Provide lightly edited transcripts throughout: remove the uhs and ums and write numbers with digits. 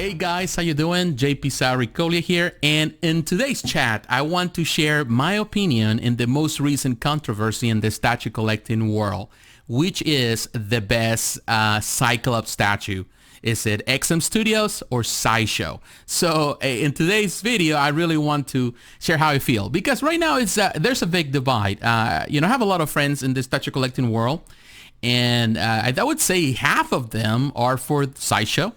Hey guys, how you doing? jpsarrireviews here, and in today's chat, I want to share my opinion in the most recent controversy in the statue collecting world, which is the best Cyclops statue. Is it XM Studios or Sideshow? So in today's video, I really want to share how I feel, because right now it's there's a big divide. I have a lot of friends in the statue collecting world, and I would say half of them are for Sideshow.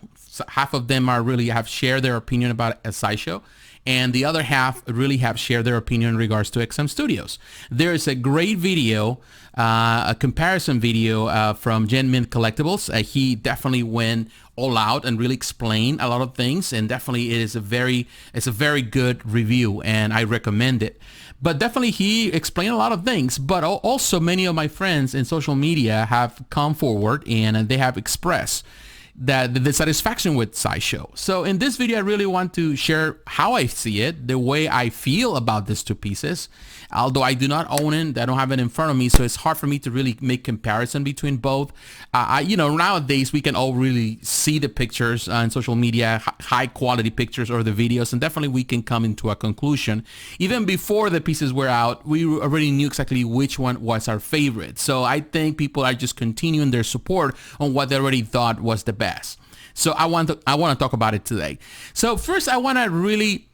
Half of them have shared their opinion about a Sideshow, and the other half really have shared their opinion in regards to XM Studios. There is a great video, a comparison video from Gen Mint Collectibles. He definitely went all out and really explained a lot of things, and definitely it's a very good review, and I recommend it. But definitely he explained a lot of things, but also many of my friends in social media have come forward and they have expressed that the satisfaction with Sideshow. So in this video, I really want to share how I see it, the way I feel about these two pieces. Although I do not own it, I don't have it in front of me, so it's hard for me to really make comparison between both. Nowadays we can all really see the pictures on social media, high quality pictures or the videos, and definitely we can come into a conclusion. Even before the pieces were out, we already knew exactly which one was our favorite. So I think people are just continuing their support on what they already thought was the best. So I want to talk about it today. So first, I want to really,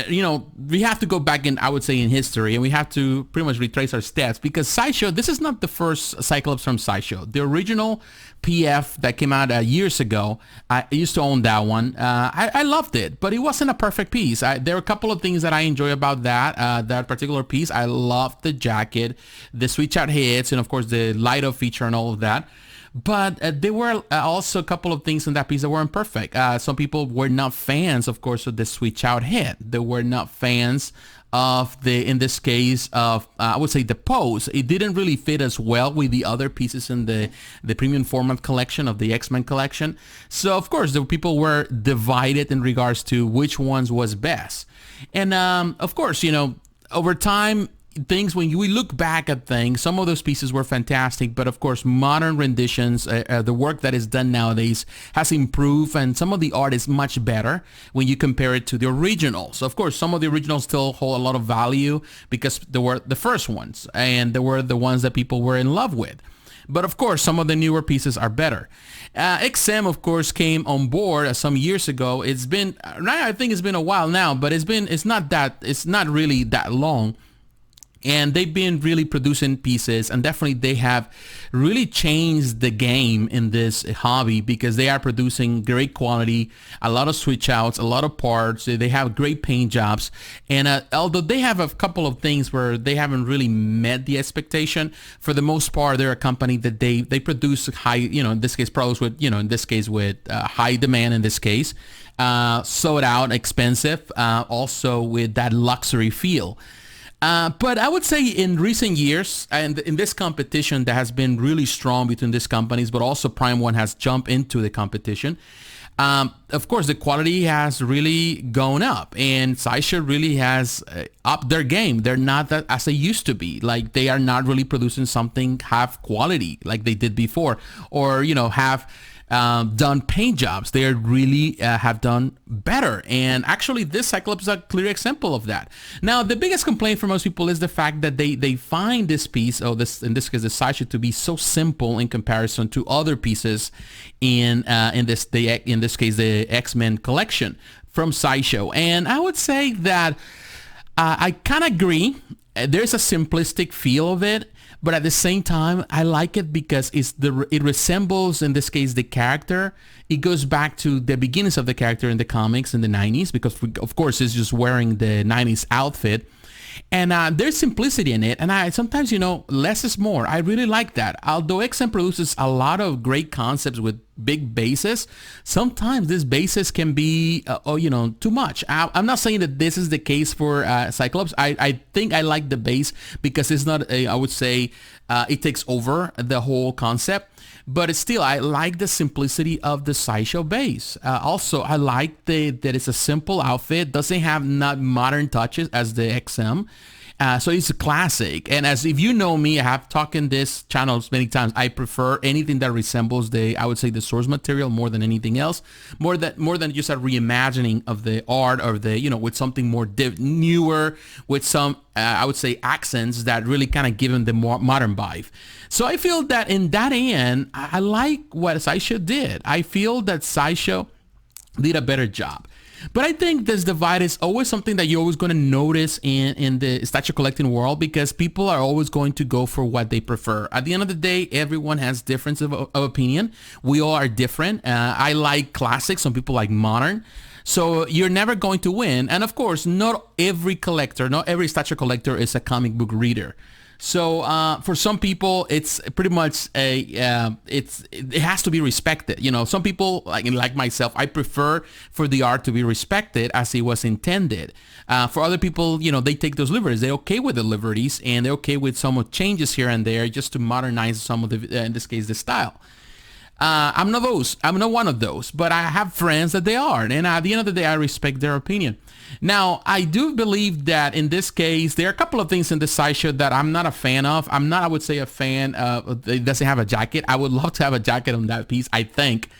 we have to go back in, I would say, in history, and we have to pretty much retrace our steps, because Sideshow, this is not the first Cyclops from Sideshow. The original PF that came out years ago, I used to own that one. I loved it, but it wasn't a perfect piece. There are a couple of things that I enjoy about that particular piece. I loved the jacket, the switch out hits, and of course the light up feature and all of that. But there were also a couple of things in that piece that weren't perfect. Some people were not fans, of course, of the switch out hit. They were not fans of in this case, of I would say the pose. It didn't really fit as well with the other pieces in the premium format collection of the X-Men collection. So of course, the people were divided in regards to which ones was best. And of course, over time, when we look back at things, some of those pieces were fantastic, but of course modern renditions, the work that is done nowadays has improved, and some of the art is much better when you compare it to the originals. Of course, some of the originals still hold a lot of value because they were the first ones, and they were the ones that people were in love with. But of course, some of the newer pieces are better. XM, of course, came on board some years ago. I think it's been a while now, but it's not really that long. And they've been really producing pieces, and definitely they have really changed the game in this hobby, because they are producing great quality, a lot of switch outs, a lot of parts. They have great paint jobs, and although they have a couple of things where they haven't really met the expectation, for the most part they're a company that they produce high, in this case products with, with high demand, in this case sold out, expensive, also with that luxury feel. But I would say in recent years, and in this competition that has been really strong between these companies, but also Prime One has jumped into the competition. Of course, the quality has really gone up, and Sideshow really has upped their game. They're not that as they used to be. Like, they are not really producing something half quality like they did before, or have done paint jobs. They really have done better, and actually this Cyclops is a clear example of that. Now, the biggest complaint for most people is the fact that they find this piece, in this case the Sideshow, to be so simple in comparison to other pieces in this case the X-Men collection from Sideshow. And I would say that I kind of agree. There's a simplistic feel of it, but at the same time, I like it because it resembles, in this case, the character. It goes back to the beginnings of the character in the comics in the 90s, because of course it's just wearing the 90s outfit. And there's simplicity in it, and sometimes, less is more. I really like that. Although XM produces a lot of great concepts with big bases, sometimes this bases can be too much. I'm not saying that this is the case for Cyclops. I think I like the base because it's not I would say it takes over the whole concept. But still, I like the simplicity of the Sideshow base. Also, I like that it's a simple outfit, doesn't have not modern touches as the XM. So it's a classic. And as if you know me, I have talked in this channel many times. I prefer anything that resembles I would say the source material more than anything else, more than just a reimagining of the art or with something more newer, with some I would say accents that really kind of give them the more modern vibe. So I feel that in that end, I like what Sideshow did. I feel that Sideshow did a better job. But I think this divide is always something that you're always going to notice in the statue collecting world, because people are always going to go for what they prefer. At the end of the day, everyone has difference of opinion. We all are different. I like classics. Some people like modern. So you're never going to win. And of course, not every statue collector is a comic book reader. So for some people, it's pretty much it has to be respected. Some people like myself, I prefer for the art to be respected as it was intended. For other people, they take those liberties. They're okay with the liberties, and they're okay with some of changes here and there just to modernize some of the, in this case, the style. I'm not one of those, but I have friends that they are, and at the end of the day, I respect their opinion. Now, I do believe that in this case, there are a couple of things in this Sideshow that I'm not a fan of. I'm not, I would say, a fan of. It doesn't have a jacket. I would love to have a jacket on that piece, I think.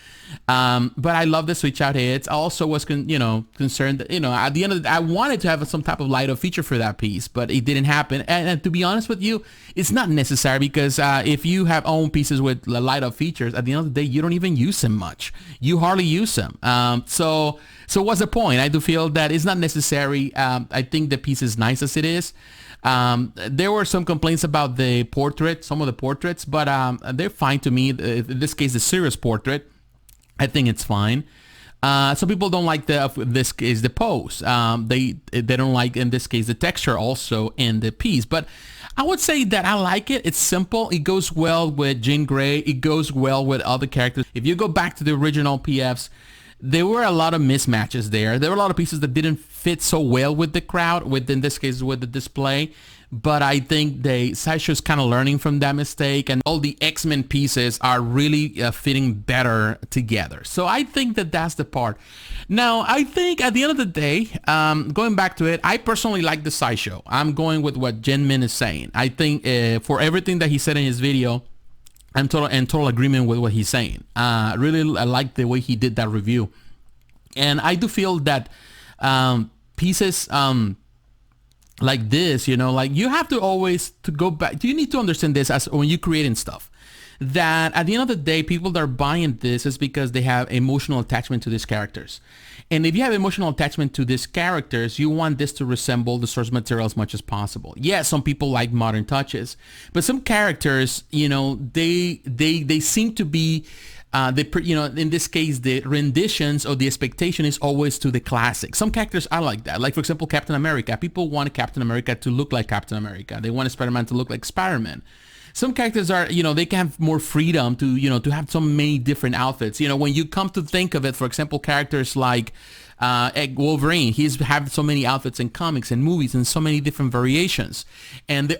But I love the switch out heads. I also was concerned that, at the end of the day, I wanted to have some type of light up feature for that piece, but it didn't happen. And to be honest with you, it's not necessary, because if you have own pieces with light up features, at the end of the day, you don't even use them much. You hardly use them. So what's the point? I do feel that it's not necessary. I think the piece is nice as it is. There were some complaints about some of the portraits, but they're fine to me. In this case, the serious portrait, I think it's fine. Some people don't like this is the pose. They don't like, in this case, the texture also in the piece. But I would say that I like it. It's simple. It goes well with Jean Grey. It goes well with other characters. If you go back to the original PFs, there were a lot of mismatches there. There were a lot of pieces that didn't fit so well with the crowd, in this case, with the display. But I think Sideshow's kind of learning from that mistake, and all the X-Men pieces are really fitting better together. So I think that that's the part. Now, I think at the end of the day, going back to it, I personally like the Sideshow. I'm going with what Jen Min is saying. I think for everything that he said in his video, I'm in total agreement with what he's saying. I like the way he did that review. And I do feel that pieces like this, you have to always go back. You need to understand this as when you're creating stuff, that at the end of the day, people that are buying this is because they have emotional attachment to these characters. And if you have emotional attachment to these characters, you want this to resemble the source material as much as possible. Yeah, some people like modern touches, but some characters, they seem to be, in this case, the renditions or the expectation is always to the classic. Some characters are like that. Like, for example, Captain America. People want Captain America to look like Captain America. They want Spider-Man to look like Spider-Man. Some characters are, they can have more freedom to have so many different outfits. When you come to think of it, for example, characters like Wolverine, he's had so many outfits in comics and movies and so many different variations, and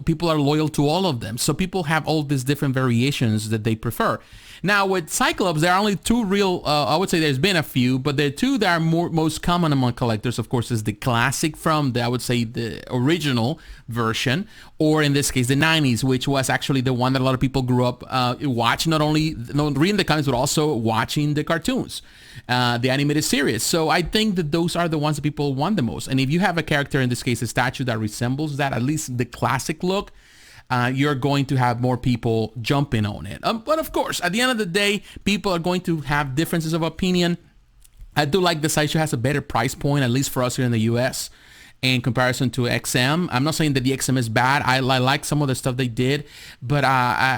people are loyal to all of them. So people have all these different variations that they prefer. Now with Cyclops, there are only two real, I would say there's been a few, but the two that are most common among collectors, of course, is the classic from I would say the original version, or in this case, the 90s, which was actually the one that a lot of people grew up watching, not only reading the comics, but also watching the cartoons, the animated series. So I think that those are the ones that people want the most. And if you have a character, in this case, a statue that resembles that, at least the classic look, you're going to have more people jumping on it. But of course, at the end of the day, people are going to have differences of opinion. I do like the Sideshow has a better price point, at least for us here in the US, in comparison to XM. I'm not saying that the XM is bad. I like some of the stuff they did, but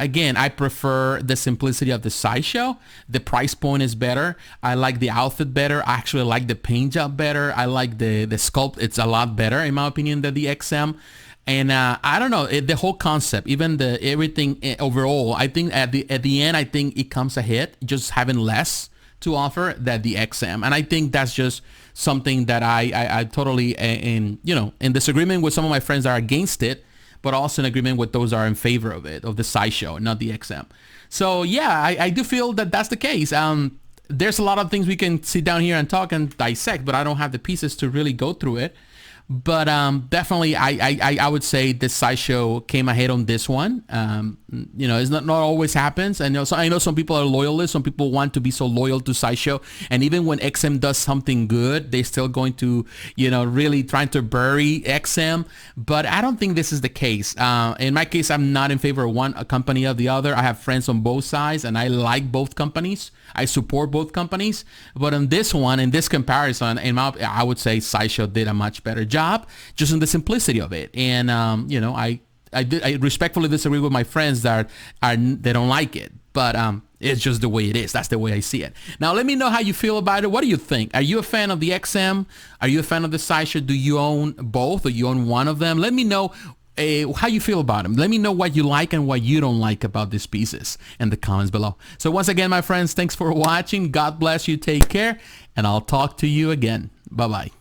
again, I prefer the simplicity of the Sideshow. The price point is better. I like the outfit better. I actually like the paint job better. I like the sculpt. It's a lot better, in my opinion, than the XM. And I don't know, the whole concept, even everything overall, I think at the end, I think it comes ahead, just having less to offer than the XM. And I think that's just something that I totally in disagreement with some of my friends that are against it, but also in agreement with those that are in favor of it, of the Sideshow, not the XM. So yeah, I do feel that that's the case. There's a lot of things we can sit down here and talk and dissect, but I don't have the pieces to really go through it. But definitely, I would say the Sideshow came ahead on this one. It's not always happens. And so I know some people are loyalists. Some people want to be so loyal to Sideshow. And even when XM does something good, they're still going to, really trying to bury XM. But I don't think this is the case. In my case, I'm not in favor of one company or the other. I have friends on both sides, and I like both companies. I support both companies. But on this one, in this comparison, I would say Sideshow did a much better job, just in the simplicity of it. And I respectfully disagree with my friends that they don't like it, but it's just the way it is. That's the way I see it. Now, let me know how you feel about it. What do you think? Are you a fan of the XM? Are you a fan of the Sideshow? Do you own both, or you own one of them? Let me know how you feel about them. Let me know what you like and what you don't like about these pieces in the comments below. So once again, my friends, thanks for watching. God bless you. Take care, and I'll talk to you again. Bye-bye.